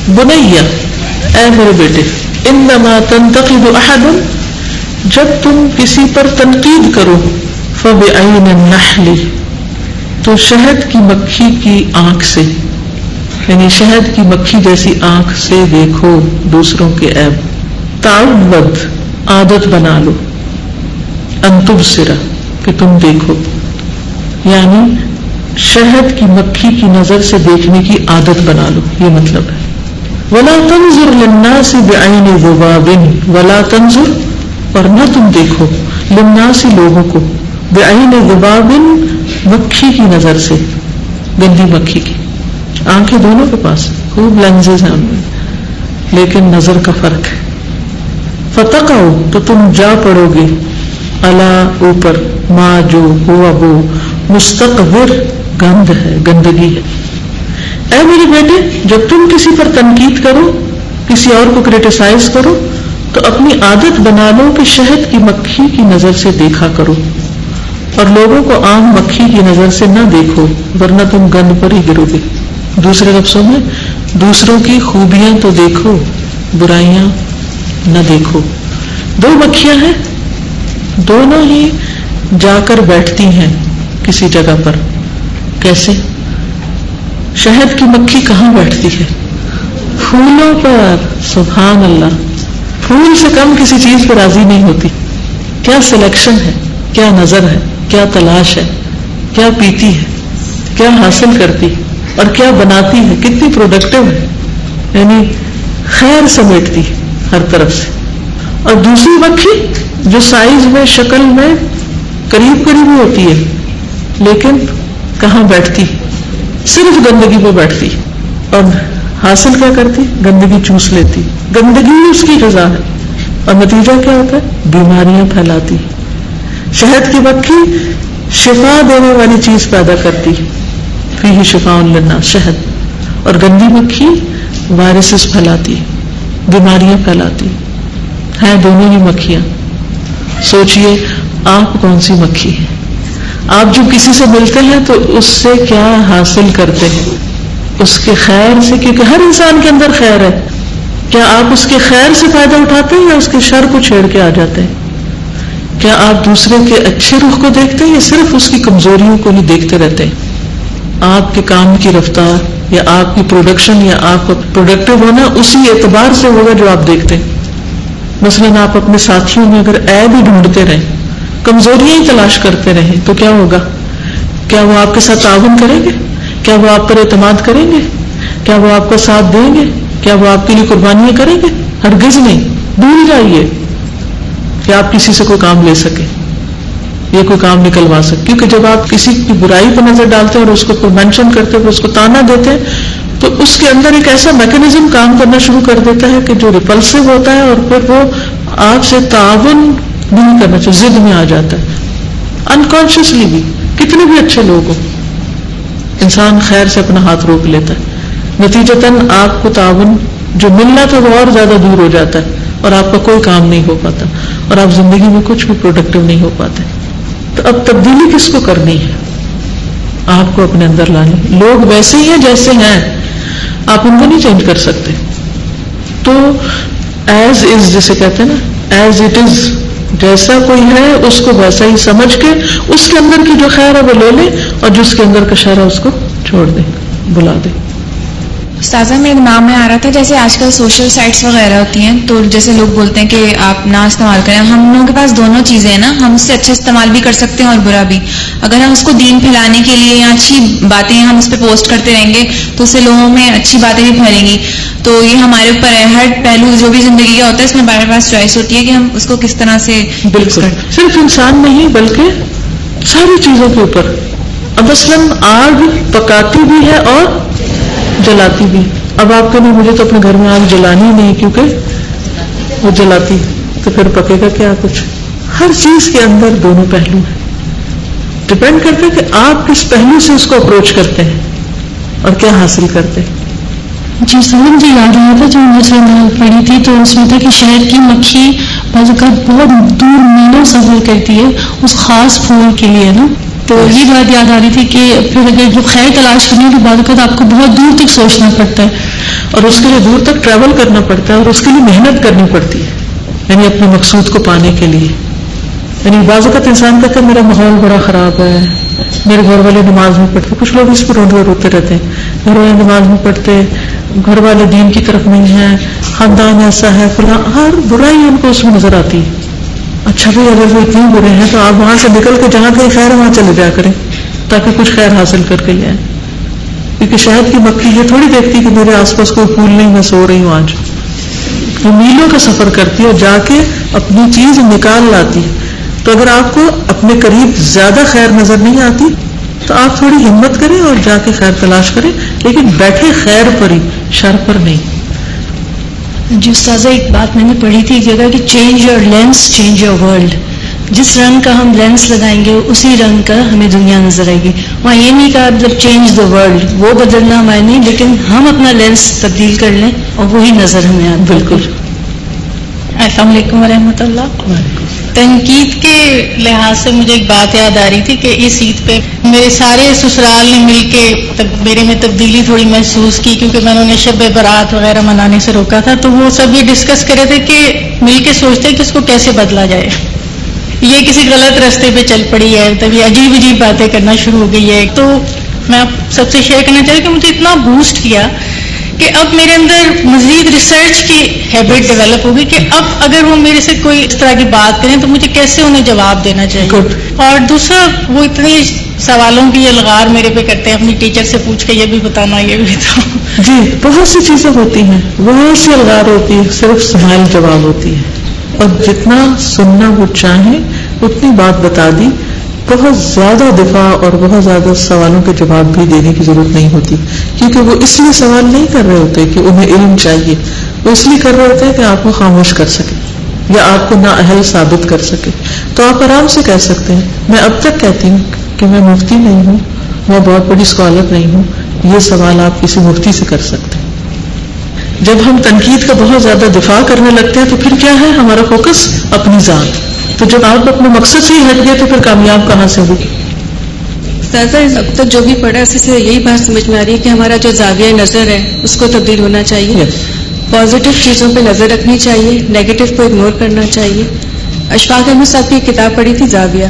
بنیا اے میرے بیٹے، انما تنتقد احد، جب تم کسی پر تنقید کرو، فبعین النحل، تو شہد کی مکھی کی آنکھ سے، یعنی شہد کی مکھی جیسی آنکھ سے دیکھو دوسروں کے عیب. تعود، عادت بنا لو، ان تبصر، کہ تم دیکھو، یعنی شہد کی مکھی کی نظر سے دیکھنے کی عادت بنا لو، یہ مطلب ہے. ولا تنظر للناس بعین ذباب، ولا تنظر، اور نہ تم دیکھو، للناس، لوگوں کو، بعین ذباب، مکھی کی نظر سے، گندی مکھی کی. آنکھیں دونوں کے پاس خوب لینزز ہیں ان میں، لیکن نظر کا فرق ہے. فتقعوا، تو تم جا پڑو گے، الا، اوپر، ما، جو، ہوا، وہ، مستقبر، گند ہے، گندگی ہے. اے میرے بیٹے، جب تم کسی پر تنقید کرو، کسی اور کو کریٹیسائز کرو، تو اپنی عادت بنا لو کہ شہد کی مکھی کی نظر سے دیکھا کرو، اور لوگوں کو عام مکھی کی نظر سے نہ دیکھو، ورنہ تم گند پر ہی گرو گے. دوسرے لفظوں میں، دوسروں کی خوبیاں تو دیکھو، برائیاں نہ دیکھو. دو مکھیاں ہیں، دونوں ہی جا کر بیٹھتی ہیں کسی جگہ پر. کیسے؟ شہد کی مکھی کہاں بیٹھتی ہے؟ پھولوں پر. سبحان اللہ، پھول سے کم کسی چیز پر راضی نہیں ہوتی. کیا سلیکشن ہے، کیا نظر ہے، کیا تلاش ہے، کیا پیتی ہے، کیا حاصل کرتی اور کیا بناتی ہے، کتنی پروڈکٹیو ہے، یعنی خیر سمیٹتی ہر طرف سے. اور دوسری مکھی جو سائز میں، شکل میں قریب قریب ہوتی ہے، لیکن کہاں بیٹھتی؟ صرف گندگی پہ بیٹھتی، اور حاصل کیا کرتی؟ گندگی چوس لیتی. گندگی اس کی غذا ہے، اور نتیجہ کیا ہوتا ہے؟ بیماریاں پھیلاتی. شہد کی مکھی شفا دینے والی چیز پیدا کرتی، فیہ شفاء للناس، شہد. اور گندی مکھی وائرسز پھیلاتی، بیماریاں پھیلاتی. ہیں دونوں ہی مکھیاں. سوچئے آپ کون سی مکھی ہیں؟ آپ جب کسی سے ملتے ہیں تو اس سے کیا حاصل کرتے ہیں؟ اس کے خیر سے، کیونکہ ہر انسان کے اندر خیر ہے. کیا آپ اس کے خیر سے فائدہ اٹھاتے ہیں یا اس کے شر کو چھیڑ کے آ جاتے ہیں؟ کیا آپ دوسرے کے اچھے رخ کو دیکھتے ہیں یا صرف اس کی کمزوریوں کو نہیں دیکھتے رہتے ہیں؟ آپ کے کام کی رفتار یا آپ کی پروڈکشن یا آپ کا پروڈکٹیو ہونا اسی اعتبار سے ہوگا جو آپ دیکھتے ہیں. مثلاً آپ اپنے ساتھیوں میں اگر عیب ہی ڈھونڈتے رہیں، کمزوریاں ہی تلاش کرتے رہیں، تو کیا ہوگا؟ کیا وہ آپ کے ساتھ تعاون کریں گے؟ کیا وہ آپ پر اعتماد کریں گے؟ کیا وہ آپ کا ساتھ دیں گے؟ کیا وہ آپ کے لیے قربانیاں کریں گے؟ ہرگز نہیں. بھول جائیے کہ آپ کسی سے کوئی کام لے سکیں یا کوئی کام نکلوا سکیں، کیونکہ جب آپ کسی کی برائی پر نظر ڈالتے ہیں اور اس کو مینشن کرتے ہیں، اس کو تانا دیتے ہیں، تو اس کے اندر ایک ایسا میکینزم کام کرنا شروع کر دیتا ہے کہ جو ریپلسو ہوتا ہے، اور پھر وہ آپ سے تعاون نہیں کرنا چاہیے، ضد میں آ جاتا ہے. انکانشیسلی بھی کتنے بھی اچھے لوگ ہوں، انسان خیر سے اپنا ہاتھ روک لیتا ہے. نتیجتاً آپ کو تعاون جو ملنا تھا وہ اور زیادہ دور ہو جاتا ہے، اور آپ کا کوئی کام نہیں ہو پاتا، اور آپ زندگی میں کچھ بھی پروڈکٹیو نہیں ہو پاتے. تو اب تبدیلی کس کو کرنی ہے؟ آپ کو اپنے اندر لانی. لوگ ویسے ہی ہیں جیسے ہیں، آپ ان کو نہیں چینج کر سکتے. تو ایز از جسے کہتے ہیں نا، ایز اٹ از، جیسا کوئی ہے اس کو ویسا ہی سمجھ کے اس کے اندر کی جو خیر ہے وہ لے لیں، اور جس کے اندر کا شر ہے اس کو چھوڑ دیں، بلا دیں. استاذہ میرے دماغ میں آ رہا تھا، جیسے آج کل سوشل سائٹس وغیرہ ہوتی ہیں، تو جیسے لوگ بولتے ہیں کہ آپ نہ استعمال کریں. ہم لوگوں کے پاس دونوں چیزیں ہیں نا، ہم اس سے اچھا استعمال بھی کر سکتے ہیں اور برا بھی. اگر ہم اس کو دین پھیلانے کے لیے یا اچھی باتیں ہم اس پہ پوسٹ کرتے رہیں گے تو اس سے لوگوں میں اچھی باتیں بھی پھیلیں گی. تو یہ ہمارے اوپر ہے، ہر پہلو جو بھی زندگی کا ہوتا ہے اس میں ہمارے پاس چوائس ہوتی ہے کہ ہم اس کو کس طرح سے. بالکل، صرف انسان نہیں بلکہ ساری چیزوں کے اوپر. اب مثلاً آگ پکاتی بھی ہے اور جلاتی بھی. اب آپ کو نہیں، مجھے تو اپنے گھر میں آگ جلانی نہیں کیونکہ وہ جلاتی، تو پھر پکے گا کیا کچھ؟ ہر چیز کے اندر دونوں پہلو ہیں. ڈپینڈ کرتے کہ آپ کس پہلو سے اس کو اپروچ کرتے ہیں اور کیا حاصل کرتے ہیں. جی سر، مجھے یاد آیا تھا جب میں پڑھی تھی تو اس میں تھا کہ شہد کی مکھی بعض اوقات بہت دور میلوں سفر کرتی ہے اس خاص پھول کے لیے نا، تو یہ بات یاد آ رہی تھی کہ پھر اگر جو خیر تلاش کرنی ہے تو بعد اوقات آپ کو بہت دور تک سوچنا پڑتا ہے اور اس کے لیے دور تک ٹریول کرنا پڑتا ہے اور اس کے لیے محنت کرنی پڑتی ہے، یعنی اپنے مقصود کو پانے کے لیے. یعنی بعض اوقات انسان کہتا ہے میرا ماحول بڑا خراب ہے، میرے گھر والے نماز نہیں پڑھتے. کچھ لوگ اس پر روتے رہتے ہیں، گھر والے نماز نہیں پڑھتے، گھر والے دین کی طرف نہیں ہیں، خاندان ایسا ہے فلاں، ہر برائی ان کو اس میں نظر آتی ہے. اچھا بھائی اگر وہ اتنے برے ہیں تو آپ وہاں سے نکل کے جہاں کہیں خیر ہے وہاں چلے جا کریں تاکہ کچھ خیر حاصل کر کے لے آئیں. کیونکہ شہد کی مکھی یہ تھوڑی دیکھتی کہ میرے آس پاس کوئی پھول نہیں، میں سو رہی ہوں. آج وہ میلوں کا سفر کرتی ہے اور جا کے اپنی چیز نکال لاتی ہے. تو اگر آپ کو اپنے قریب زیادہ خیر نظر نہیں آتی تو آپ تھوڑی ہمت کریں اور جا کے خیر تلاش کریں، لیکن بیٹھے خیر پر ہی، شر پر نہیں. جی استاذہ، ایک بات میں نے پڑھی تھی ایک جگہ کہ change your lens change your world. جس رنگ کا ہم لینس لگائیں گے اسی رنگ کا ہمیں دنیا نظر آئے گی. وہاں یہ نہیں کہا مطلب چینج دا ورلڈ، وہ بدلنا ہمارے نہیں، لیکن ہم اپنا لینس تبدیل کر لیں اور وہی نظر ہمیں آتا. بالکل. السلام علیکم ورحمۃ اللہ. تنقید کے لحاظ سے مجھے ایک بات یاد آ رہی تھی کہ اس عید پہ میرے سارے سسرال نے مل کے میرے میں تبدیلی تھوڑی محسوس کی، کیونکہ میں نے شب برات وغیرہ منانے سے روکا تھا. تو وہ سب یہ ڈسکس کر رہے تھے کہ مل کے سوچتے کہ اس کو کیسے بدلا جائے. یہ کسی غلط راستے پہ چل پڑی ہے، تب یہ عجیب عجیب باتیں کرنا شروع ہو گئی ہے. تو میں آپ سب سے شیئر کرنا چاہتی ہوں کہ مجھے اتنا بوسٹ کیا کہ اب میرے اندر مزید ریسرچ کی ہیبٹ ڈیولپ ہوگی کہ اب اگر وہ میرے سے کوئی اس طرح کی بات کریں تو مجھے کیسے انہیں جواب دینا چاہیے. اور دوسرا، وہ اتنے سوالوں کی الغار میرے پہ کرتے ہیں، اپنی ٹیچر سے پوچھ کے یہ بھی بتانا یہ بھی بتانا. جی بہت سی چیزیں ہوتی ہیں، بہت سی الغار ہوتی ہے، صرف سمائل جواب ہوتی ہے. اور جتنا سننا وہ چاہیں اتنی بات بتا دی. بہت زیادہ دفاع اور بہت زیادہ سوالوں کے جواب بھی دینے کی ضرورت نہیں ہوتی، کیونکہ وہ اس لیے سوال نہیں کر رہے ہوتے کہ انہیں علم چاہیے، وہ اس لیے کر رہے ہوتے ہیں کہ آپ کو خاموش کر سکے یا آپ کو نااہل ثابت کر سکے. تو آپ آرام سے کہہ سکتے ہیں. میں اب تک کہتی ہوں کہ میں مفتی نہیں ہوں، میں بہت بڑی اسکالر نہیں ہوں، یہ سوال آپ کسی مفتی سے کر سکتے ہیں. جب ہم تنقید کا بہت زیادہ دفاع کرنے لگتے ہیں تو پھر کیا ہے، ہمارا فوکس اپنی ذات. تو جب آپ اپنے مقصد سے ہی ہٹ گئے تو پھر کامیاب کہاں سے ہوگی؟ استاذہ، اب تک جو بھی پڑھا اسی سے یہی بات سمجھ میں آ رہی ہے کہ ہمارا جو زاویہ نظر ہے اس کو تبدیل ہونا چاہیے. پازیٹیو چیزوں پہ نظر رکھنی چاہیے، نیگیٹو کو اگنور کرنا چاہیے. اشفاق احمد صاحب کی ایک کتاب پڑھی تھی زاویہ،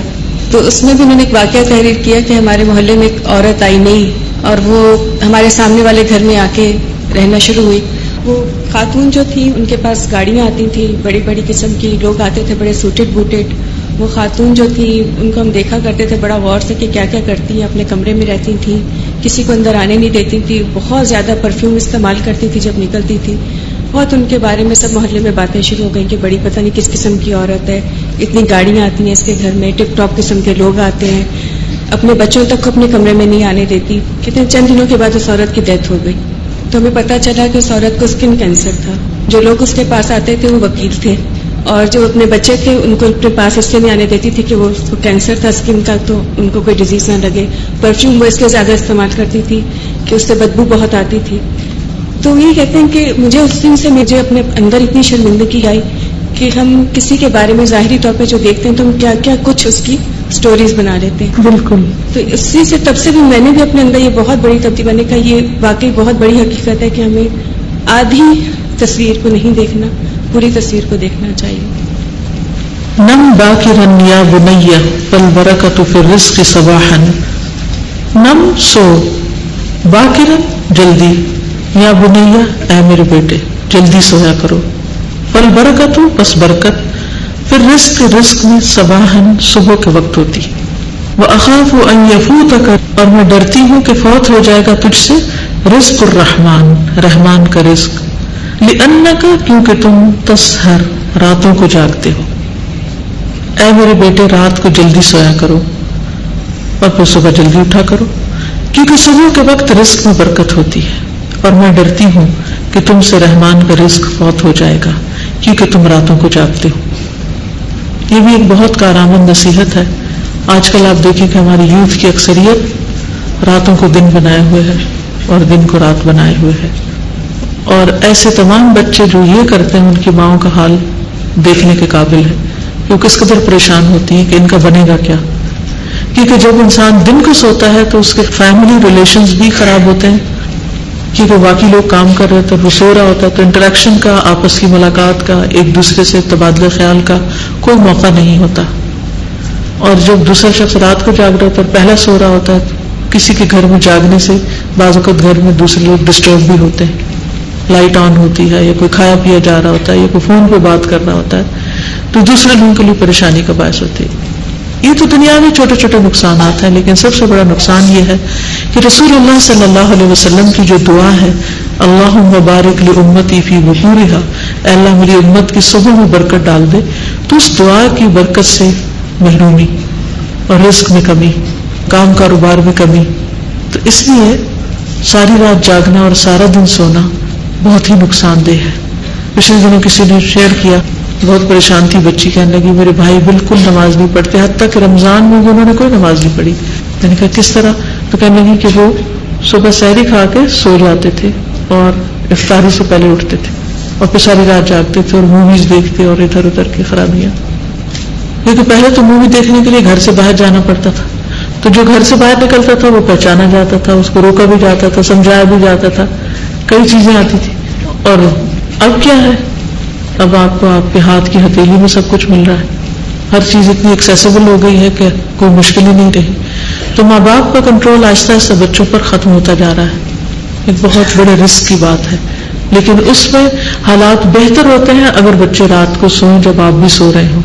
تو اس میں بھی انہوں نے ایک واقعہ تحریر کیا کہ ہمارے محلے میں ایک عورت آئی نئی اور وہ ہمارے سامنے والے گھر میں آ کے رہنا شروع ہوئی. وہ خاتون جو تھی ان کے پاس گاڑیاں آتی تھیں بڑی بڑی قسم کی، لوگ آتے تھے بڑے سوٹڈ بوٹڈ. وہ خاتون جو تھی ان کو ہم دیکھا کرتے تھے بڑا غور سے کہ کیا کیا کرتی ہیں. اپنے کمرے میں رہتی تھیں، کسی کو اندر آنے نہیں دیتی تھی، بہت زیادہ پرفیوم استعمال کرتی تھی جب نکلتی تھی. بہت ان کے بارے میں سب محلے میں باتیں شروع ہو گئیں کہ بڑی پتہ نہیں کس قسم کی عورت ہے، اتنی گاڑیاں آتی ہیں اس کے گھر میں، ٹپ ٹاپ قسم کے لوگ آتے ہیں، اپنے بچوں تک کو اپنے کمرے میں نہیں آنے دیتی. کتنے چند دنوں کے بعد اس عورت کی ڈیتھ ہو گئی. تو ہمیں پتہ چلا کہ اس عورت کو اسکن کینسر تھا. جو لوگ اس کے پاس آتے تھے وہ وکیل تھے، اور جو اپنے بچے تھے ان کو اپنے پاس اس لیے نہیں آنے دیتی تھی کہ وہ اس کو کینسر تھا اسکن کا، تو ان کو کوئی ڈیزیز نہ لگے. پرفیوم وہ اس لیے زیادہ استعمال کرتی تھی کہ اس سے بدبو بہت آتی تھی. تو یہ کہتے ہیں کہ مجھے اس دن سے مجھے اپنے اندر اتنی شرمندگی آئی کہ ہم کسی کے بارے میں ظاہری طور پہ جو دیکھتے ہیں تو ہم کیا کیا کچھ اس کی سٹوریز بنا لیتے ہیں. بالکل. تو اسی سے تب سے بھی میں نے بھی اپنے اندر یہ بہت بڑی تبدیلی، میں نے کہا یہ واقعی بہت بڑی حقیقت ہے کہ ہمیں آدھی تصویر کو نہیں دیکھنا، پوری تصویر کو دیکھنا چاہیے. نم باکرن یا بنی فالبرکۃ فی الرزق صباحا. نم سو، باکرن جلدی، یا بنی اے میرے بیٹے جلدی سویا کرو. فالبرکۃ بس برکت، پھر رزق رزق میں صباحا صبح کے وقت ہوتی. وَأَخَافُ أَن يَفُوتَكَ اور میں ڈرتی ہوں کہ فوت ہو جائے گا تجھ سے رزق الرحمن، رحمان کا رزق. لِأَنَّكَ کیونکہ تم تسحر راتوں کو جاگتے ہو. اے میرے بیٹے رات کو جلدی سویا کرو اور پھر صبح جلدی اٹھا کرو، کیونکہ صبح کے وقت رزق میں برکت ہوتی ہے. اور میں ڈرتی ہوں کہ تم سے رحمان کا رزق فوت ہو جائے گا کیونکہ تم راتوں کو جاگتے ہو. یہ بھی ایک بہت کارآمد نصیحت ہے. آج کل آپ دیکھیں کہ ہماری یوتھ کی اکثریت راتوں کو دن بنائے ہوئے ہے اور دن کو رات بنائے ہوئے ہے. اور ایسے تمام بچے جو یہ کرتے ہیں ان کی ماؤں کا حال دیکھنے کے قابل ہے کہ وہ کس قدر پریشان ہوتی ہیں کہ ان کا بنے گا کیا. کیونکہ جب انسان دن کو سوتا ہے تو اس کے فیملی ریلیشنز بھی خراب ہوتے ہیں، کیونکہ باقی لوگ کام کر رہے تھے، وہ سو رہا ہوتا ہے، تو انٹریکشن کا، آپس کی ملاقات کا، ایک دوسرے سے تبادلہ خیال کا کوئی موقع نہیں ہوتا. اور جب دوسرا شخص رات کو جاگ رہا ہوتا ہے، پہلا سو رہا ہوتا ہے، تو کسی کے گھر میں جاگنے سے بعض اوقات گھر میں دوسرے لوگ ڈسٹرب بھی ہوتے ہیں، لائٹ آن ہوتی ہے یا کوئی کھایا پیا جا رہا ہوتا ہے یا کوئی فون پہ بات کر رہا ہوتا ہے، تو دوسرے لوگوں کے لیے پریشانی کا باعث ہوتی ہے. یہ تو دنیا میں چھوٹے چھوٹے نقصانات ہیں، لیکن سب سے بڑا نقصان یہ ہے کہ رسول اللہ صلی اللہ علیہ وسلم کی جو دعا ہے، اللہم بارک لامتی فی بکورہا، اے اللہ میری امت کی صبح میں برکت ڈال دے، تو اس دعا کی برکت سے محرومی اور رزق میں کمی، کام کاروبار میں کمی. تو اس لیے ساری رات جاگنا اور سارا دن سونا بہت ہی نقصان دہ ہے. پچھلے دنوں کسی نے شیئر کیا، بہت پریشان تھی بچی، کہنے لگی میرے بھائی بالکل نماز نہیں پڑھتے، حتیٰ کہ رمضان میں بھی انہوں نے کوئی نماز نہیں پڑھی. میں نے کہا کس طرح؟ تو کہنے لگی کہ وہ صبح سحری کھا کے سو جاتے تھے اور افطاری سے پہلے اٹھتے تھے اور پھر ساری رات جاگتے تھے اور موویز دیکھتے اور ادھر ادھر کی خرابیاں. کیونکہ پہلے تو مووی دیکھنے کے لیے گھر سے باہر جانا پڑتا تھا، تو جو گھر سے باہر نکلتا تھا وہ پہچانا جاتا تھا، اس کو روکا بھی جاتا تھا، سمجھایا بھی جاتا تھا، کئی چیزیں آتی تھی. اور اب کیا ہے، اب آپ کو آپ کے ہاتھ کی ہتھیلی میں سب کچھ مل رہا ہے، ہر چیز اتنی ایکسیسیبل ہو گئی ہے کہ کوئی مشکل ہی نہیں رہی. تو ماں باپ کا کنٹرول آہستہ آہستہ بچوں پر ختم ہوتا جا رہا ہے. ایک بہت بڑے رسک کی بات ہے، لیکن اس میں حالات بہتر ہوتے ہیں اگر بچے رات کو سوئیں جب آپ بھی سو رہے ہوں،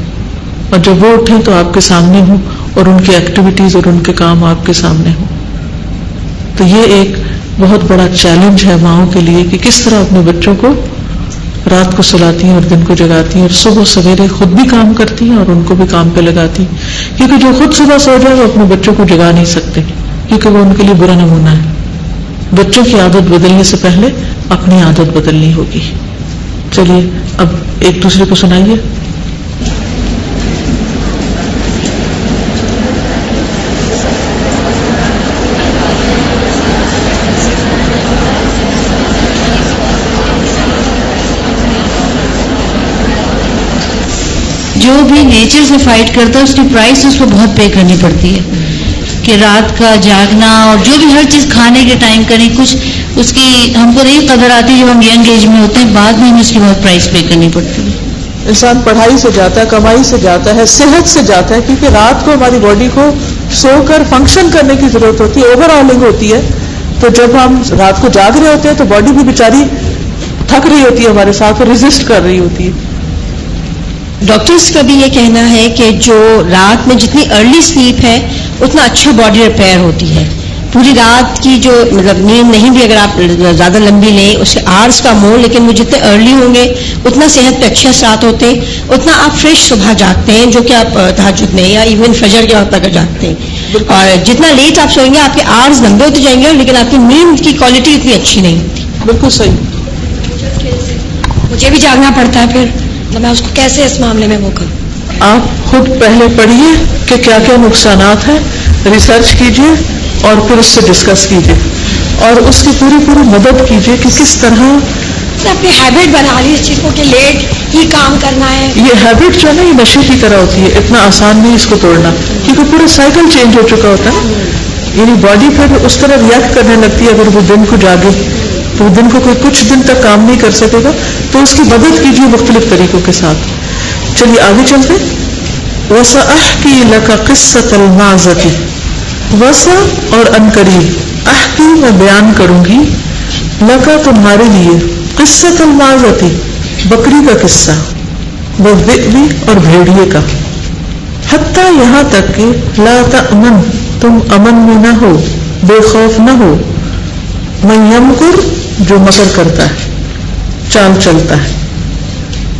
اور جب وہ اٹھیں تو آپ کے سامنے ہوں اور ان کی ایکٹیویٹیز اور ان کے کام آپ کے سامنے ہوں. تو یہ ایک بہت بڑا چیلنج ہے ماؤں کے لیے کہ کس طرح اپنے بچوں کو رات کو سلاتی ہیں اور دن کو جگاتی ہیں، اور صبح سویرے خود بھی کام کرتی ہیں اور ان کو بھی کام پہ لگاتی ہیں. کیونکہ جو خود صبح سو جائے وہ اپنے بچوں کو جگا نہیں سکتے، کیونکہ وہ ان کے لیے برا نمونہ ہے. بچوں کی عادت بدلنے سے پہلے اپنی عادت بدلنی ہوگی. چلیے اب ایک دوسرے کو سنائیے. جو بھی نیچر سے فائٹ کرتا ہے اس کی پرائس اس کو بہت پے کرنی پڑتی ہے، کہ رات کا جاگنا اور جو بھی ہر چیز کھانے کے ٹائم کریں، کچھ اس کی ہم کو نہیں قدر آتی جب ہم ینگ ایج میں ہوتے ہیں، بعد میں ہمیں اس کی بہت پرائس پے کرنی پڑتی ہے. انسان پڑھائی سے جاتا ہے، کمائی سے جاتا ہے، صحت سے جاتا ہے، کیونکہ رات کو ہماری باڈی کو سو کر فنکشن کرنے کی ضرورت ہوتی ہے، اوور آلنگ ہوتی ہے. تو جب ہم رات کو جاگ رہے ہوتے ہیں تو باڈی بھی بیچاری تھک رہی ہوتی ہے ہمارے ساتھ اور ریزسٹ کر رہی ہوتی ہے. ڈاکٹرز کا بھی یہ کہنا ہے کہ جو رات میں جتنی ارلی سلیپ ہے اتنا اچھا باڈی ریپیئر ہوتی ہے. پوری رات کی جو مطلب نیند نہیں بھی اگر آپ زیادہ لمبی لیں، اس سے آرز کا مو، لیکن وہ جتنے ارلی ہوں گے اتنا صحت پہ اچھا اثرات ہوتے ہیں، اتنا آپ فریش صبح جاگتے ہیں، جو کہ آپ تہجد میں یا ایون فجر کے وقت تک جاگتے ہیں. اور جتنا لیٹ آپ سوئیں گے آپ کے آرز لمبے ہوتے جائیں گے، لیکن آپ کی نیند کی کوالٹی اتنی اچھی نہیں ہوتی. بالکل صحیح. مجھے بھی جاگنا پڑتا ہے، پھر میں اس کو کیسے اس معاملے میں وہ کروں؟ آپ خود پہلے پڑھیے کہ کیا کیا نقصانات ہیں، ریسرچ کیجیے اور پھر اس سے ڈسکس کیجیے اور اس کی پوری مدد کیجیے کہ کس طرح اپنی ہیبٹ بنا لی اس چیز کو کہ لیٹ ہی کام کرنا ہے. یہ ہیبٹ جو ہے نا یہ نشے کی طرح ہوتی ہے، اتنا آسان نہیں اس کو توڑنا، کیونکہ پورا سائیکل چینج ہو چکا ہوتا ہے. یعنی باڈی پھر اس طرح ریئیکٹ کرنے لگتی ہے. اگر وہ دن کو جاگے تو دن کو کوئی کچھ دن تک کام نہیں کر سکے گا، تو اس کی مدد کیجیے مختلف طریقوں کے ساتھ. چلیے آگے چلتے. وَسَأَحْكِي لَكَ قِصَّةَ الْمَعْزَةِ، وَسَا اور انقریب، احکی میں بیان کروں گی، لَكَ تمہارے لیے، قِصَّةَ الْمَعْزَةِ بکری کا قصہ، وَالذِّئْبِ اور بھیڑیے کا، حتیٰ یہاں تک کہ لا تأمن تم امن میں نہ ہو، بے خوف نہ ہو، من یمکر جو مکر کرتا ہے، چال چلتا ہے،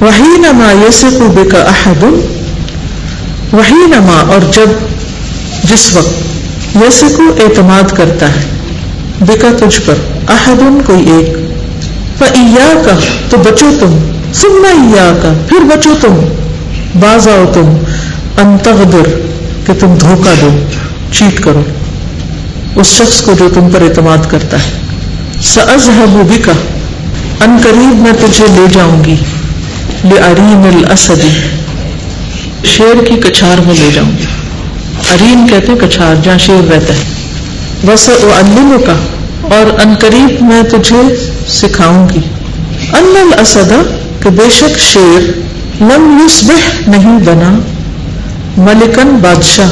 وحینما یثق بک احد، وحینما اور جب، جس وقت، یثق اعتماد کرتا ہے، بکا تجھ پر، احد کوئی ایک، فایاک تو بچو تم، ثم ایاک پھر بچو تم، باز آؤ تم، ان تغدر کہ تم دھوکہ دو، چیٹ کرو اس شخص کو جو تم پر اعتماد کرتا ہے. سأذهب بك ان قریب میں تجھے لے جاؤں گی، لعرین الاسد شیر کی کچھار میں لے جاؤں گی. ارین کہتے ہیں کچھار جہاں شیر رہتا ہے. وَسَأُعَلِّمُكَ اور انقریب میں تجھے سکھاؤں گی. ان الاسد کہ بے شک شیر لم یصبح نہیں بنا ملکن بادشاہ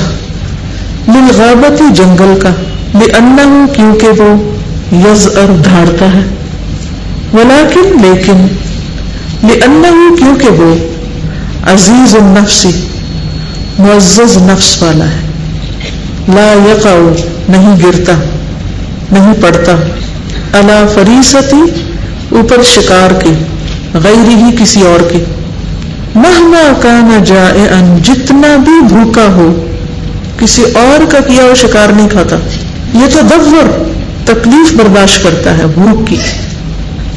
للغابت جنگل کا لأنه کیونکہ وہ یزعر دھاڑتا ہے ولیکن لیکن لأنه کیونکہ وہ عزیز النفس معزز نفس والا ہے لا یقع نہیں گرتا نہیں پڑتا علی فریستی اوپر شکار کے غیر ہی کسی اور کے مہما کان جائعا جتنا بھی بھوکا ہو کسی اور کا کیا وہ شکار نہیں کھاتا. یہ تدور تکلیف برداشت کرتا ہے بھوک کی.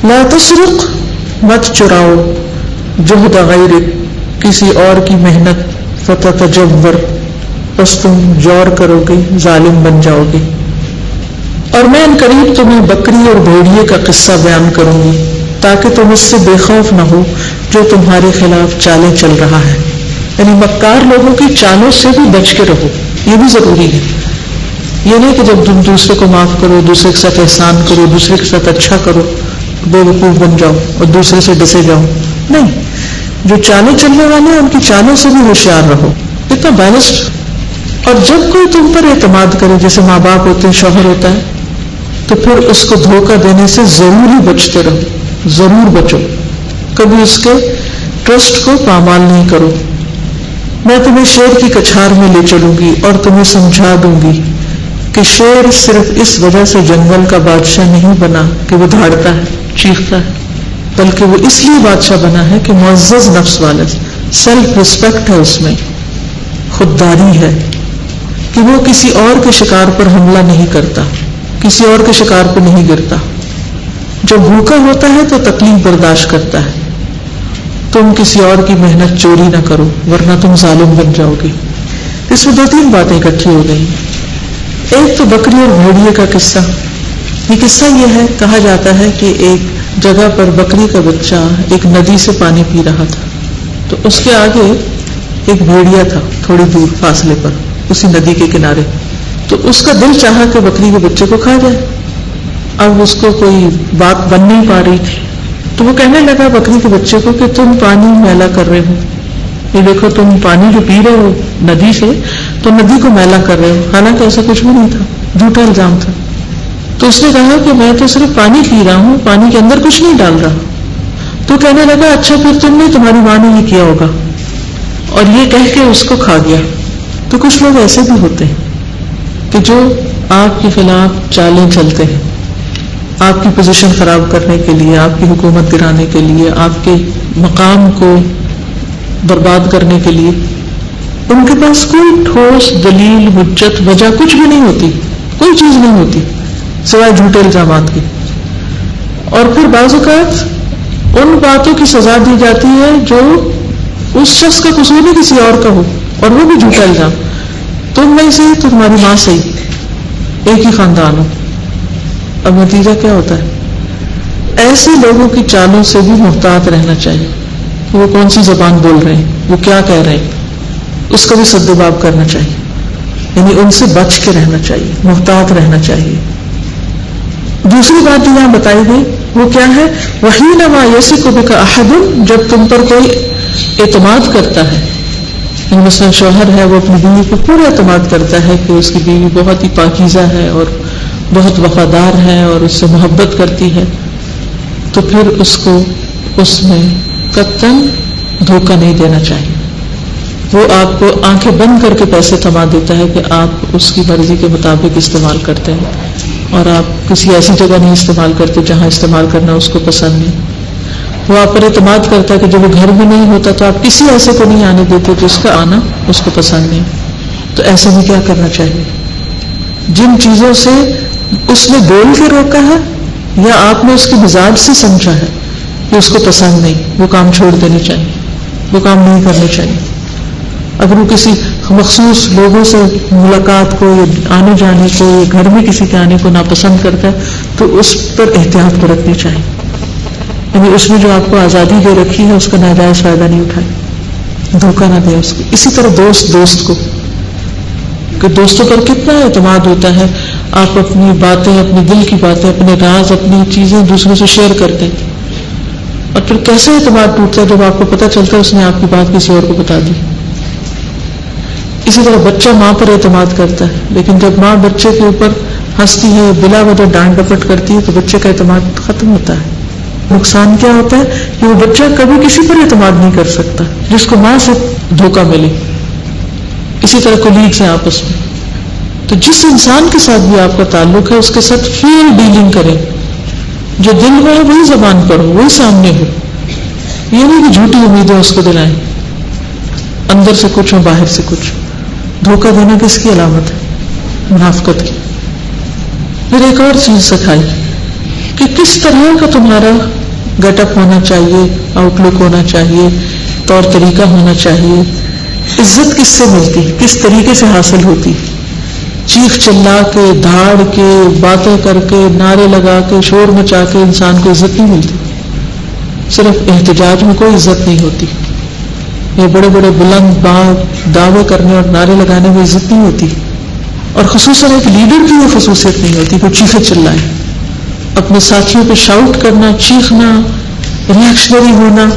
لا تسرق مت چراؤ جہد غیرک کسی اور کی محنت فتتجبر بس تم جور کرو گے ظالم بن جاؤ گے. اور میں ان قریب تمہیں بکری اور بھیڑیے کا قصہ بیان کروں گی تاکہ تم اس سے بے خوف نہ ہو جو تمہارے خلاف چالیں چل رہا ہے. یعنی مکار لوگوں کی چالوں سے بھی بچ کے رہو. یہ بھی ضروری ہے. یہ نہیں کہ جب تم دوسرے کو معاف کرو دوسرے کے ساتھ احسان کرو دوسرے کے ساتھ اچھا کرو بے وقوف بن جاؤ اور دوسرے سے ڈسے جاؤ. نہیں, جو چالیں چلنے والے ہیں ان کی چالوں سے بھی ہوشیار رہو. اتنا بیلنسڈ. اور جب کوئی تم پر اعتماد کرے جیسے ماں باپ ہوتے ہیں شوہر ہوتا ہے تو پھر اس کو دھوکہ دینے سے ضرور ہی بچتے رہو. ضرور بچو. کبھی اس کے ٹرسٹ کو پامال نہیں کرو. میں تمہیں شیر کی کچھار میں لے چلوں گی اور تمہیں سمجھا دوں گی کہ شیر صرف اس وجہ سے جنگل کا بادشاہ نہیں بنا کہ وہ دھاڑتا ہے چیختا ہے بلکہ وہ اس لیے بادشاہ بنا ہے کہ معزز نفس والا سیلف رسپیکٹ ہے اس میں خودداری ہے کہ وہ کسی اور کے شکار پر حملہ نہیں کرتا کسی اور کے شکار پر نہیں گرتا. جب بھوکا ہوتا ہے تو تکلیف برداشت کرتا ہے. تم کسی اور کی محنت چوری نہ کرو ورنہ تم ظالم بن جاؤ گے. اس میں 2-3 باتیں اکٹھی ہو گئی. ایک تو بکری اور بھیڑیے کا قصہ. یہ قصہ یہ ہے کہا جاتا ہے کہ ایک جگہ پر بکری کا بچہ ایک ندی سے پانی پی رہا تھا تو اس کے آگے ایک بھیڑیا تھا تھوڑی دور فاصلے پر اسی ندی کے کنارے. تو اس کا دل چاہا کہ بکری کے بچے کو کھا جائے. اب اس کو کوئی بات بن نہیں پا رہی تھی تو وہ کہنے لگا بکری کے بچے کو کہ تم پانی میلا کر رہے ہو. یہ دیکھو تم پانی جو پی رہے ہو ندی سے تو ندی کو میلا کر رہے ہو. حالانکہ ایسا کچھ بھی نہیں تھا جھوٹا الزام تھا. تو اس نے کہا کہ میں تو صرف پانی پی رہا ہوں پانی کے اندر کچھ نہیں ڈال رہا. تو کہنے لگا اچھا پھر تم نے تمہاری ماں نے یہ کیا ہوگا اور یہ کہہ کے اس کو کھا گیا. تو کچھ لوگ ایسے بھی ہوتے ہیں کہ جو آپ کے خلاف چالیں چلتے ہیں آپ کی پوزیشن خراب کرنے کے لیے آپ کی حکومت گرانے کے لیے آپ کے مقام کو برباد کرنے کے لیے. ان کے پاس کوئی ٹھوس دلیل حجت وجہ کچھ بھی نہیں ہوتی. کوئی چیز نہیں ہوتی سوائے جھوٹے الزامات کی. اور پھر بعض اوقات ان باتوں کی سزا دی جاتی ہے جو اس شخص کا قصور نہیں کسی اور کا ہو اور وہ بھی جھوٹا الزام. تم نہیں صحیح تو تمہاری ماں صحیح ایک ہی خاندان ہو. اب نتیجہ کیا ہوتا ہے؟ ایسے لوگوں کی چالوں سے بھی محتاط رہنا چاہیے. وہ کون سی زبان بول رہے ہیں وہ کیا کہہ رہے ہیں اس کا بھی سدباب کرنا چاہیے. یعنی ان سے بچ کے رہنا چاہیے محتاط رہنا چاہیے. دوسری بات جو یہاں بتائی گئی وہ کیا ہے؟ وحینما یثق بک احد جب تم پر کوئی اعتماد کرتا ہے. مثلا شوہر ہے وہ اپنی بیوی کو پورا اعتماد کرتا ہے کہ اس کی بیوی بہت ہی پاکیزہ ہے اور بہت وفادار ہے اور اس سے محبت کرتی ہے تو پھر اس کو اس میں قطعاً دھوکہ نہیں دینا چاہیے. وہ آپ کو آنکھیں بند کر کے پیسے تھما دیتا ہے کہ آپ اس کی مرضی کے مطابق استعمال کرتے ہیں اور آپ کسی ایسی جگہ نہیں استعمال کرتے جہاں استعمال کرنا اس کو پسند نہیں. وہ آپ پر اعتماد کرتا ہے کہ جب وہ گھر میں نہیں ہوتا تو آپ کسی ایسے کو نہیں آنے دیتے جس کا آنا اس کو پسند نہیں. تو ایسے میں کیا کرنا چاہیے؟ جن چیزوں سے اس نے بول کے روکا ہے یا آپ نے اس کے مزاج سے سمجھا ہے کہ اس کو پسند نہیں وہ کام چھوڑ دینے چاہیے وہ کام نہیں کرنے چاہیے. اگر وہ کسی مخصوص لوگوں سے ملاقات کو یا آنے جانے کو یا گھر میں کسی کے آنے کو ناپسند کرتا ہے تو اس پر احتیاط برتنی چاہیے. یعنی اس نے جو آپ کو آزادی دے رکھی ہے اس کا ناجائز فائدہ نہیں اٹھائے دھوکہ نہ دے اس کو. اسی طرح دوست کو کہ دوستوں پر کتنا اعتماد ہوتا ہے. آپ اپنی باتیں، اپنے دل کی باتیں، اپنے راز، اپنی چیزیں دوسروں سے شیئر کرتے ہیں، اور پھر کیسے اعتماد ٹوٹتا ہے جب آپ کو پتہ چلتا ہے اس نے آپ کی بات کسی اور کو بتا دی. اسی طرح بچہ ماں پر اعتماد کرتا ہے، لیکن جب ماں بچے کے اوپر ہنستی ہے، بلا وجہ ڈانٹ ڈپٹ کرتی ہے، تو بچے کا اعتماد ختم ہوتا ہے. نقصان کیا ہوتا ہے کہ وہ بچہ کبھی کسی پر اعتماد نہیں کر سکتا جس کو ماں سے دھوکہ ملے. اسی طرح کولیگز ہیں آپس میں. تو جس انسان کے ساتھ بھی آپ کا تعلق ہے اس کے ساتھ فیئر ڈیلنگ کریں. جو دل میں ہے وہی زبان پر ہو، وہی سامنے ہو. یہ نہیں کہ جھوٹی امیدیں اس کو دلائیں، اندر سے کچھ اور باہر سے کچھ. دھوکہ دینا کس کی علامت ہے؟ منافقت کی. پھر ایک اور چیز سکھائی کہ کس طرح کا تمہارا گیٹ اپ ہونا چاہیے، آؤٹ لک ہونا چاہیے، طور طریقہ ہونا چاہیے. عزت کس سے ملتی، کس طریقے سے حاصل ہوتی؟ چیخ چلا کے، دھاڑ کے، باتیں کر کے، نعرے لگا کے، شور مچا کے انسان کو عزت نہیں ملتی. صرف احتجاج میں کوئی عزت نہیں ہوتی. یہ بڑے بڑے بلند بات دعوے کرنے اور نعرے لگانے میں عزت نہیں ہوتی. اور خصوصاً ایک لیڈر کی یہ خصوصیت نہیں ہوتی کہ چیخے چلائے. اپنے ساتھیوں پہ شاؤٹ کرنا، چیخنا، ریئیکشنری ہونا،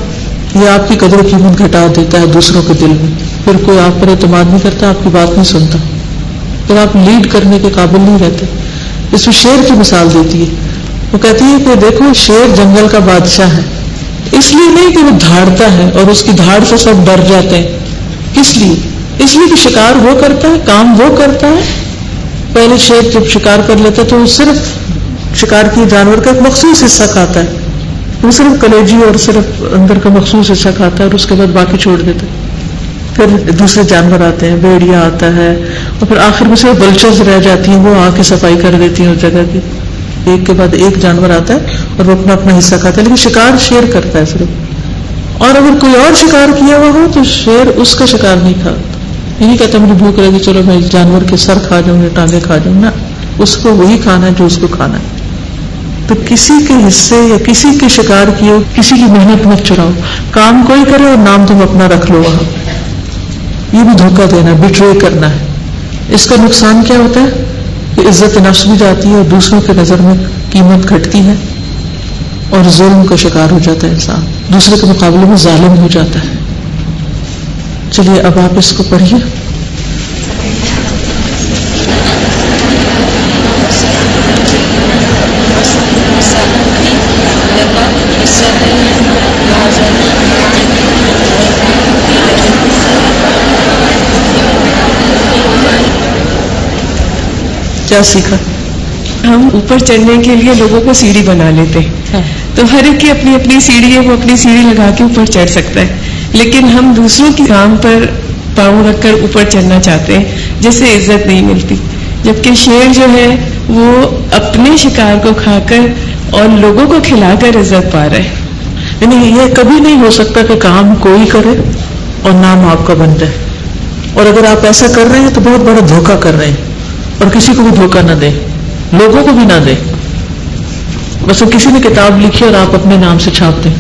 یہ آپ کی قدر و قیمت گھٹا دیتا ہے دوسروں کے دل میں. پھر کوئی آپ پر اعتماد نہیں کرتا، آپ کی بات نہیں سنتا، پھر آپ لیڈ کرنے کے قابل نہیں رہتے. اس میں شیر کی مثال دیتی ہے. وہ کہتی ہے کہ دیکھو شیر جنگل کا بادشاہ ہے، اس لیے نہیں کہ وہ دھاڑتا ہے اور اس کی دھاڑ سے سب ڈر جاتے ہیں. کس لیے؟ اس لیے کہ شکار وہ کرتا ہے، کام وہ کرتا ہے. پہلے شیر جب شکار کر لیتا ہے تو وہ صرف شکار کی جانور کا ایک مخصوص حصہ کھاتا ہے. وہ صرف کلیجی اور صرف اندر کا مخصوص حصہ کھاتا ہے اور اس کے بعد باقی چھوڑ دیتا ہے. پھر دوسرے جانور آتے ہیں، بھیڑیا آتا ہے، اور پھر آخر میں صرف بلچرز رہ جاتی ہیں، وہ آ کے صفائی کر دیتی ہیں اس جگہ کی. ایک کے بعد ایک جانور آتا ہے اور وہ اپنا اپنا حصہ کھاتا ہے، لیکن شکار شیر کرتا ہے صرف. اور اگر کوئی اور شکار کیا ہوا ہو تو شیر اس کا شکار نہیں کھاتا. یہ نہیں کہتا مجھے بھوک لگی چلو میں جانور کے سر کھا جاؤں یا ٹانگیں کھا جاؤں. نا، اس کو وہی کھانا ہے جو اس کو کھانا ہے. تو کسی کے حصے یا کسی کے شکار کیے، کسی کی محنت مت چراؤ. کام کوئی کرے اور نام تم اپنا رکھ لو وہاں. یہ بھی دھوکہ دینا، بٹرے کرنا ہے. اس کا نقصان کیا ہوتا ہے کہ عزت نفس بھی جاتی ہے اور دوسروں کے نظر میں قیمت گھٹتی ہے اور ظلم کا شکار ہو جاتا ہے انسان، دوسرے کے مقابلے میں ظالم ہو جاتا ہے. چلیے اب آپ اس کو پڑھیے. کیا سیکھا؟ ہم اوپر چڑھنے کے لیے لوگوں کو سیڑھی بنا لیتے ہیں، تو ہر ایک کی اپنی اپنی سیڑھی ہے، وہ اپنی سیڑھی لگا کے اوپر چڑھ سکتا ہے. لیکن ہم دوسروں کے کام پر پاؤں رکھ کر اوپر چڑھنا چاہتے ہیں جس سے عزت نہیں ملتی. جبکہ شیر جو ہے وہ اپنے شکار کو کھا کر اور لوگوں کو کھلا کر عزت پا رہا ہے. یعنی یہ کبھی نہیں ہو سکتا کہ کام کوئی کرے اور نام آپ کا بن جائے. اور اگر آپ ایسا کر رہے ہیں تو بہت بڑا دھوکہ کر رہے ہیں. اور کسی کو بھی دھوکہ نہ دیں، لوگوں کو بھی نہ دیں. بس کسی نے کتاب لکھی اور آپ اپنے نام سے چھاپ دیں.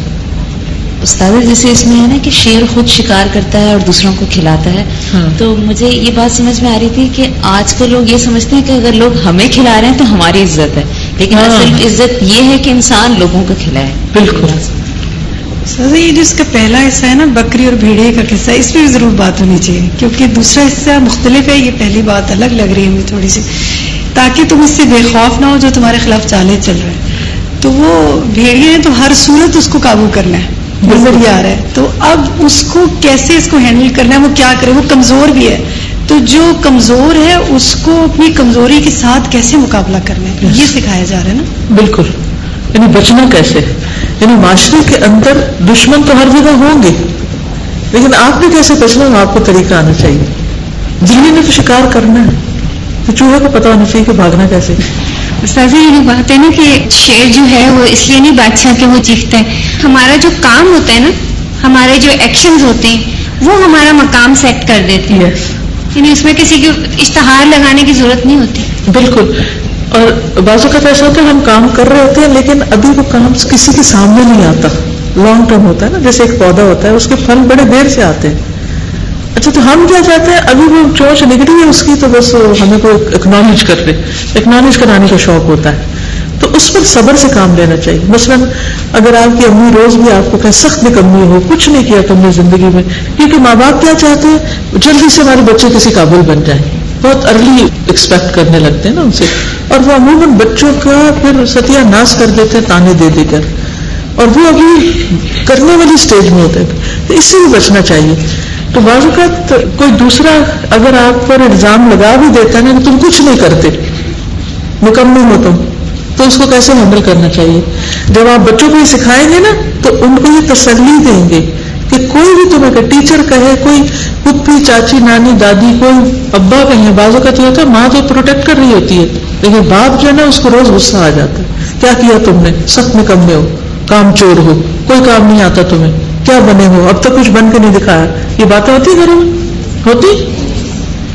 استاد جیسے اس میں ہے نا کہ شیر خود شکار کرتا ہے اور دوسروں کو کھلاتا ہے. تو مجھے یہ بات سمجھ میں آ رہی تھی کہ آج کل لوگ یہ سمجھتے ہیں کہ اگر لوگ ہمیں کھلا رہے ہیں تو ہماری عزت ہے، لیکن اصل عزت یہ ہے کہ انسان لوگوں کو کھلائے. بالکل. سر یہ جو اس کا پہلا حصہ ہے نا بکری اور بھیڑیے کا قصہ، اس پہ بھی ضرور بات ہونی چاہیے، کیونکہ دوسرا حصہ مختلف ہے، یہ پہلی بات الگ لگ رہی ہے مجھے تھوڑی سی، تاکہ تم اس سے بے خوف نہ ہو جو تمہارے خلاف چالیں چل رہے ہیں. تو وہ بھیڑیے ہیں تو ہر صورت اس کو قابو کرنا ہے، نظر یہ آ رہا ہے. تو اب اس کو کیسے اس کو ہینڈل کرنا ہے، وہ کیا کرے، وہ کمزور بھی ہے، تو جو کمزور ہے اس کو اپنی کمزوری کے ساتھ کیسے مقابلہ کرنا ہے، یہ سکھایا جا رہا ہے نا. بالکل. یعنی بچنا کیسے، یعنی معاشرے کے اندر دشمن تو ہر جگہ ہوں گے، لیکن آپ نے کیسے بچنا ہے، آپ کو طریقہ آنا چاہیے. جنگلی نے تو شکار کرنا ہے، تو چوہے کو پتا ہونا چاہیے کہ بھاگنا کیسے. سازی یہ بات ہے نا کہ شیر جو ہے وہ اس لیے نہیں بادشاہ کہ وہ چیختا ہے. ہمارا جو کام ہوتا ہے نا، ہمارے جو ایکشنز ہوتے ہیں وہ ہمارا مقام سیٹ کر دیتے ہیں. یعنی اس میں کسی کی اشتہار لگانے کی ضرورت نہیں ہوتی. بالکل. اور بعض اوقات ایسا ہوتا ہے ہم کام کر رہے ہوتے ہیں لیکن ابھی وہ کام کسی کے سامنے نہیں آتا. لانگ ٹرم ہوتا ہے نا، جیسے ایک پودا ہوتا ہے اس کے پھل بڑے دیر سے آتے ہیں. اچھا تو ہم کیا چاہتے ہیں, ابھی وہ چونچ نکلی ہے اس کی تو بس ہمیں کوئی اکنالج کر لے, اکنالج کرانے کا شوق ہوتا ہے, تو اس پر صبر سے کام لینا چاہیے. مثلاً اگر آپ کی امی روز بھی آپ کو کہیں سخت نکمی ہو, کچھ نہیں کیا تم نے زندگی میں, کیونکہ ماں باپ کیا چاہتے ہیں جلدی سے ہمارے بچے کسی قابل بن جائیں, بہت ارلی ایکسپیکٹ کرنے لگتے ہیں نا ان سے, اور وہ عموماً بچوں کا پھر ستیہ ناش کر دیتے ہیں تانے دے دے کر, اور وہ ابھی کرنے والی اسٹیج میں ہوتے ہیں, تو اس سے بھی بچنا چاہیے. تو بعض اوقات کوئی دوسرا اگر آپ پر الزام لگا بھی دیتا ہے نا کہ تم کچھ نہیں کرتے, نکمے ہو تم, تو اس کو کیسے ہینڈل کرنا چاہیے. جب آپ بچوں کو یہ سکھائیں گے نا تو ان کو یہ تسلی دیں گے کہ کوئی بھی تمہیں کہ ٹیچر کہے, کوئی پھپھی چاچی نانی دادی, کوئی ابا کہیں, بعض اوقات یہ ہوتا ہے ماں تو پروٹیکٹ کر رہی ہوتی ہے لیکن باپ جو ہے نا اس کو روز غصہ آ جاتا ہے, کیا کیا تم نے, سخت نکمے ہو, کام چور ہو, کوئی کام نہیں آتا تمہیں, کیا بنے ہو, اب تک کچھ بن کے نہیں دکھایا. یہ باتیں ہوتی گھروں میں, ہوتی,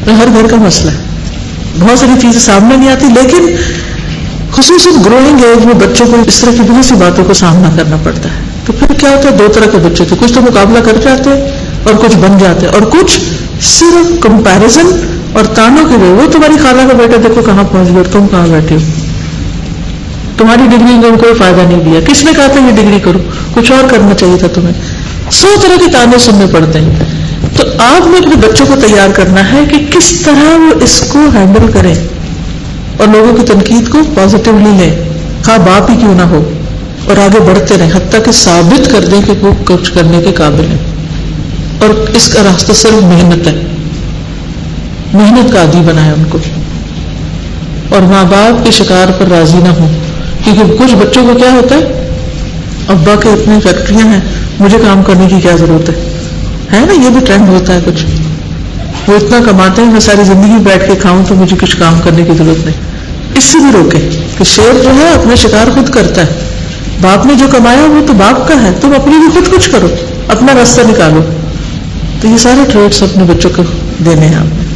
ہر گھر کا مسئلہ ہے. بہت ساری چیزیں سامنے نہیں آتی, لیکن خصوصاً گروئنگ ایج میں بچوں کو اس طرح کی بہت سی باتوں کا سامنا کرنا پڑتا ہے. تو پھر کیا ہوتا ہے, دو طرح کے بچے تھے, کچھ تو مقابلہ کر جاتے اور کچھ بن جاتے, اور کچھ صرف کمپیرزن اور تانوں کے لیے, وہ تمہاری خالہ کا بیٹا دیکھو کہاں پہنچ گیا, تم کہاں بیٹھے ہو, تمہاری ڈگری نے کوئی فائدہ نہیں دیا, کس نے کہا تھا یہ ڈگری کرو, کچھ اور کرنا چاہیے تھا تمہیں. 100 طرح کے تانے سننے پڑتے ہیں. تو آپ نے اپنے بچوں کو تیار کرنا ہے کہ کس طرح وہ اس کو ہینڈل کریں اور لوگوں کی تنقید کو پازیٹیولی لیں, خواہ باپ ہی کیوں نہ ہو, اور آگے بڑھتے رہیں حتیٰ کہ ثابت کر دیں کہ وہ کچھ کرنے کے قابل ہیں. اور اس کا راستہ صرف محنت ہے, محنت کا عادی بنائے ان کو, اور ماں باپ کے شکار پر راضی نہ ہوں. کیونکہ کچھ بچوں کو کیا ہوتا ہے, ابا کے اتنی فیکٹریاں ہیں, مجھے کام کرنے کی کیا ضرورت ہے نا, یہ بھی ٹرینڈ ہوتا ہے. کچھ وہ اتنا کماتے ہیں, میں ساری زندگی بیٹھ کے کھاؤں تو مجھے کچھ کام کرنے کی ضرورت نہیں. اس سے بھی روکے کہ شیر جو ہے اپنا شکار خود کرتا ہے, باپ نے جو کمایا وہ تو باپ کا ہے, تم اپنے بھی خود کچھ کرو, اپنا راستہ نکالو. تو یہ سارے ٹریٹس اپنے بچوں کو دینے ہیں آپ.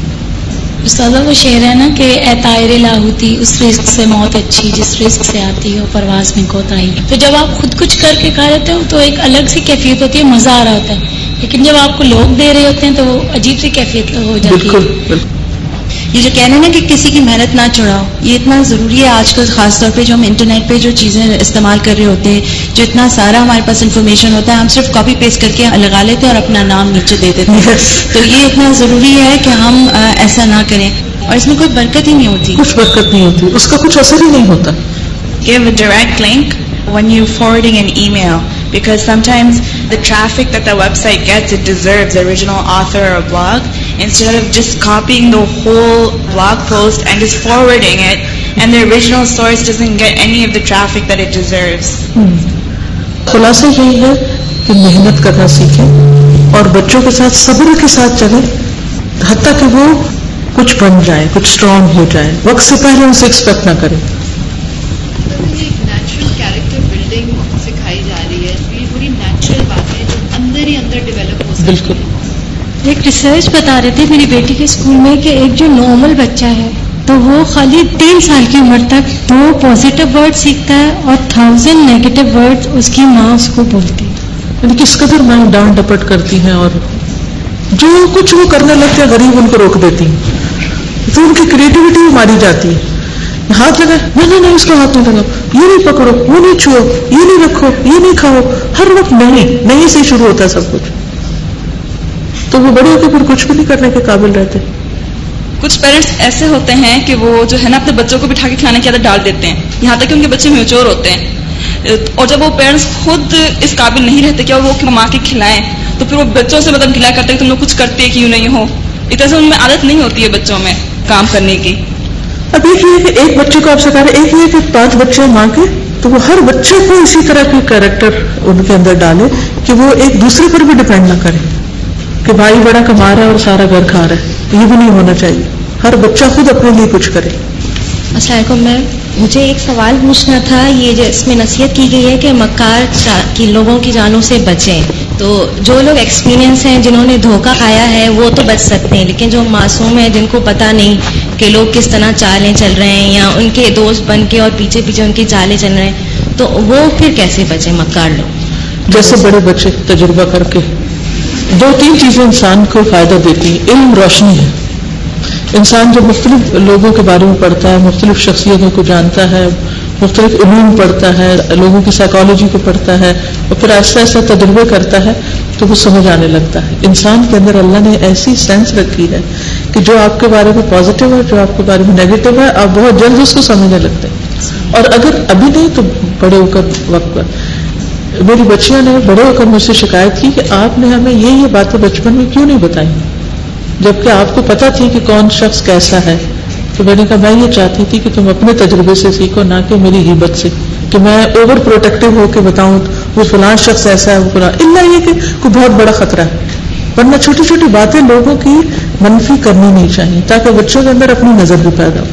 استاذہ وہ شعر ہے نا کہ اے طائر لاہوتی اس رزق سے موت اچھی جس رزق سے آتی ہو پرواز میں کوتاہی. تو جب آپ خود کچھ کر کے کھا لیتے ہو تو ایک الگ سی کیفیت ہوتی ہے, مزہ آ رہا ہوتا ہے, لیکن جب آپ کو لوگ دے رہے ہوتے ہیں تو وہ عجیب سی کیفیت ہو جاتی ہے. بالکل. یہ جو کہنا ہے نا کہ کسی کی محنت نہ چڑھاؤ, یہ اتنا ضروری ہے آج کل, خاص طور پہ جو ہم انٹرنیٹ پہ جو چیزیں استعمال کر رہے ہوتے ہیں, جو اتنا سارا ہمارے پاس انفارمیشن ہوتا ہے, ہم صرف کاپی پیسٹ کر کے لگا لیتے ہیں اور اپنا نام نیچے دے دیتے ہیں. تو یہ اتنا ضروری ہے کہ ہم ایسا نہ کریں, اور اس میں کوئی برکت ہی نہیں ہوتی, کچھ برکت نہیں ہوتی, اس کا کچھ اثر ہی نہیں ہوتا. Give a direct link when you're forwarding an email, because sometimes the traffic that the website gets, it deserves the original author or blog, instead of just copying the whole blog post and just forwarding it, and the original source doesn't get any of the traffic that it deserves. خلاصہ یہی ہے کہ محنت کرنا سیکھیں اور بچوں کے ساتھ صبر کے ساتھ چلیں حتیٰ کہ وہ کچھ بن جائیں, کچھ اسٹرانگ ہو جائیں, وقت سے پہلے ان سے ایکسپیکٹ نہ کریں. نیچرل کیریکٹر بلڈنگ سکھائی جا رہی ہے, یہ پوری نیچرل بات ہے جو اندر ہی اندر ڈیولپ ہو سکتی ہے. بالکل. ایک ریسرچ بتا رہے تھے میری بیٹی کے اسکول میں کہ ایک جو نارمل بچہ ہے تو وہ خالی 3 سال کی عمر تک 2 پازیٹیو ورڈ سیکھتا ہے اور 1000 نیگیٹو ورڈ اس کی ماں اس کو بولتی ہے. یعنی کس قدر ماں ڈانٹ ڈپٹ کرتی ہیں, اور جو کچھ وہ کرنے لگتے ہیں غریب ان کو روک دیتی ہیں, تو ان کی کریٹیوٹی بھی ماری جاتی ہے. ہاتھ لگائے, نہیں اس کو ہاتھ نہیں لگاؤ, یہ نہیں پکڑو, وہ نہیں چھوؤ, یہ نہیں رکھو, یہ نہیں کھاؤ, ہر وقت نہیں سے شروع ہوتا ہے سب کچھ. تو وہ بڑے ہو کے پھر کچھ بھی نہیں کرنے کے قابل رہتے. کچھ پیرنٹس ایسے ہوتے ہیں کہ وہ جو ہے نا اپنے بچوں کو بٹھا کے کھلانے کی عادت ڈال دیتے ہیں, یہاں تک کہ ان کے بچے میچور ہوتے ہیں, اور جب وہ پیرنٹس خود اس قابل نہیں رہتے کہ وہ کما کے کھلائیں, تو پھر وہ بچوں سے مطلب کھلایا کرتے ہیں کہ تم لوگ کچھ کرتے کیوں نہیں ہو. اس طرح سے ان میں عادت نہیں ہوتی ہے بچوں میں کام کرنے کی. اب ایک یہ کہ ایک بچے کو آپ سکھا رہے, ایک یہ کہ 5 بچے ماں کے, تو وہ ہر بچے کو اسی طرح کے کیریکٹر ان کے اندر ڈالے کہ وہ ایک دوسرے پر بھی ڈپینڈ نہ کرے کہ بھائی بڑا کما رہا ہے اور سارا گھر کھا رہا ہے. یہ بھی نہیں ہونا چاہیے, ہر بچہ خود اپنے لیے کچھ کرے. السلام علیکم میم, مجھے ایک سوال پوچھنا تھا. یہ جو اس میں نصیحت کی گئی ہے کہ مکار کی لوگوں کی جانوں سے بچیں, تو جو لوگ ایکسپیرینس ہیں, جنہوں نے دھوکہ کھایا ہے, وہ تو بچ سکتے ہیں, لیکن جو معصوم ہیں, جن کو پتہ نہیں کہ لوگ کس طرح چالیں چل رہے ہیں یا ان کے دوست بن کے اور پیچھے پیچھے ان کی چالیں چل رہے ہیں, تو وہ پھر کیسے بچیں مکار لوگ؟ جیسے بڑے بچے تجربہ کر کے دو تین چیزیں انسان کو فائدہ دیتی ہیں. علم روشنی ہے. انسان جب مختلف لوگوں کے بارے میں پڑھتا ہے, مختلف شخصیتوں کو جانتا ہے, مختلف علوم پڑھتا ہے, لوگوں کی سائیکالوجی کو پڑھتا ہے, اور پھر ایسا ایسا تجربے کرتا ہے, تو وہ سمجھ آنے لگتا ہے. انسان کے اندر اللہ نے ایسی سینس رکھی ہے کہ جو آپ کے بارے میں پازیٹیو ہے, جو آپ کے بارے میں نیگیٹو ہے, آپ بہت جلد اس کو سمجھنے لگتے ہیں. اور اگر ابھی نہیں تو بڑے ہو کر وقت پر. میری بچیاں نے بڑے ہو کر مجھ سے شکایت کی کہ آپ نے ہمیں یہ باتیں بچپن میں کیوں نہیں بتائی, جبکہ آپ کو پتا تھی کہ کون شخص کیسا ہے. تو میں نے کہا میں یہ چاہتی تھی کہ تم اپنے تجربے سے سیکھو, نہ کہ میری غیبت سے, کہ میں اوور پروٹیکٹیو ہو کے بتاؤں وہ فلاں شخص ایسا ہے, وہ فلاں, اللہ یہ کہ کوئی بہت بڑا خطرہ ہے. ورنہ چھوٹی چھوٹی باتیں لوگوں کی منفی کرنی نہیں چاہیے, تاکہ بچوں کے اندر اپنی نظر بھی پیدا ہو.